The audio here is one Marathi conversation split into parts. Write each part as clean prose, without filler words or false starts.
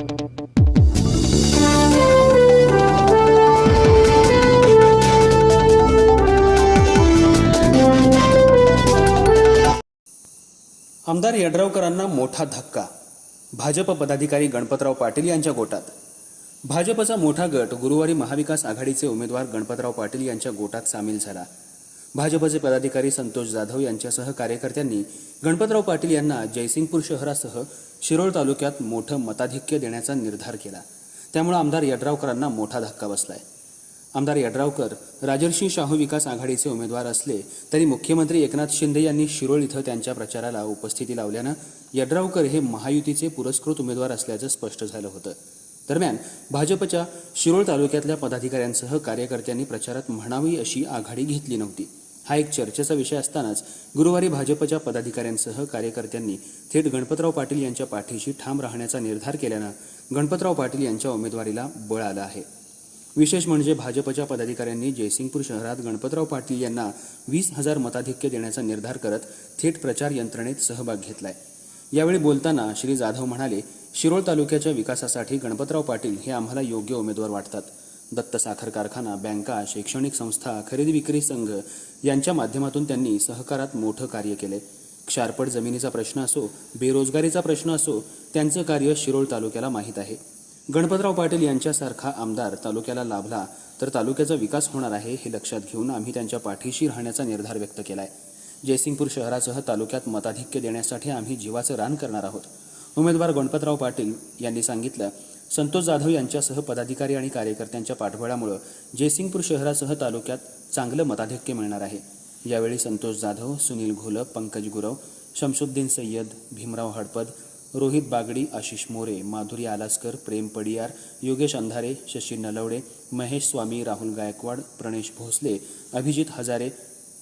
आमदार यड्रावकरांना मोठा धक्का. भाजप पदाधिकारी गणपतराव पाटील यांच्या गोटात. भाजपचा मोठा गट गुरुवारी महाविकास आघाडीचे उमेदवार गणपतराव पाटील यांच्या गोटात सामील झाला. भाजपचे पदाधिकारी संतोष जाधव यांच्यासह कार्यकर्त्यांनी गणपतराव पाटील यांना जयसिंगपूर शहरासह शिरोळ तालुक्यात मोठं मताधिक्य देण्याचा निर्धार केला. त्यामुळे आमदार यड्रावकरांना मोठा धक्का बसलाय. आमदार यड्रावकर राजर्षी शाहू विकास आघाडीचे उमेदवार असले तरी मुख्यमंत्री एकनाथ शिंदे यांनी शिरोळ इथं त्यांच्या प्रचाराला उपस्थिती लावल्यानं यड्रावकर हे महायुतीचे पुरस्कृत उमेदवार असल्याचं स्पष्ट झालं होतं. दरम्यान भाजपच्या शिरोळ तालुक्यातल्या पदाधिकाऱ्यांसह कार्यकर्त्यांनी प्रचारात म्हणावी अशी आघाडी घेतली नव्हती. हा एक चर्चेचा विषय असतानाच गुरुवारी भाजपच्या पदाधिकाऱ्यांसह कार्यकर्त्यांनी थेट गणपतराव पाटील यांच्या पाठीशी ठाम राहण्याचा निर्धार केल्यानं गणपतराव पाटील यांच्या उमेदवारीला बळ आलं आहे. विशेष म्हणजे भाजपच्या पदाधिकाऱ्यांनी जयसिंगपूर शहरात गणपतराव पाटील यांना 20,000 मताधिक्य देण्याचा निर्धार करत थेट प्रचार यंत्रणेत सहभाग घेतलाय. यावेळी बोलताना श्री जाधव म्हणाले, शिरोळ तालुक्याच्या विकासासाठी गणपतराव पाटील हे आम्हाला योग्य उमेदवार वाटतात. दत्त साखर कारखाना, बँका, शैक्षणिक संस्था, खरेदी विक्री संघ यांच्या माध्यमातून त्यांनी सहकारात मोठं कार्य केले. क्षारपड जमिनीचा प्रश्न असो, बेरोजगारीचा प्रश्न असो, त्यांचं कार्य शिरोळ तालुक्याला माहीत आहे. गणपतराव पाटील यांच्यासारखा आमदार तालुक्याला लाभला तर तालुक्याचा विकास होणार आहे हे लक्षात घेऊन आम्ही त्यांच्या पाठीशी राहण्याचा निर्धार व्यक्त केलाय. जयसिंगपूर शहरासह तालुक्यात मताधिक्य देण्यासाठी आम्ही जीवाचं रान करणार आहोत. उमेदवार गणपतराव पाटील यांनी सांगितलं. संतोष जाधव यांच्यासह पदाधिकारी आणि कार्यकर्त्यांच्या पाठबळामुळे जयसिंगपूर शहरासह तालुक्यात चांगलं मताधिक्य मिळणार आहे. यावेळी संतोष जाधव, सुनील घोलप, पंकज गुरव, शमशुद्दीन सय्यद, भीमराव हडपद, रोहित बागडी, आशिष मोरे, माधुरी आलासकर, प्रेम पडियार, योगेश अंधारे, शशी नलवडे, महेश स्वामी, राहुल गायकवाड, प्रणेश भोसले, अभिजित हजारे,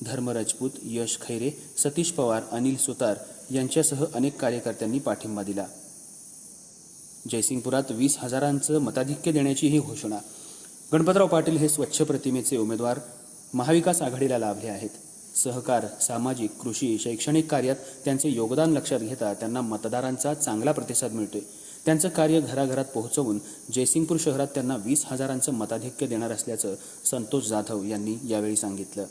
धर्म राजपूत, यश खैरे, सतीश पवार, अनिल सुतार यांच्यासह अनेक कार्यकर्त्यांनी पाठिंबा दिला. जयसिंगपुरात 20,000 मताधिक्य देण्याची ही घोषणा. गणपतराव पाटील हे स्वच्छ प्रतिमेचे उमेदवार महाविकास आघाडीला लाभले आहेत. सहकार, सामाजिक, कृषी, शैक्षणिक कार्यात त्यांचे योगदान लक्षात घेता त्यांना मतदारांचा चांगला प्रतिसाद मिळतोय. त्यांचं कार्य घराघरात पोहोचवून जयसिंगपूर शहरात त्यांना 20,000 मताधिक्य देणार असल्याचं संतोष जाधव यांनी यावेळी सांगितलं.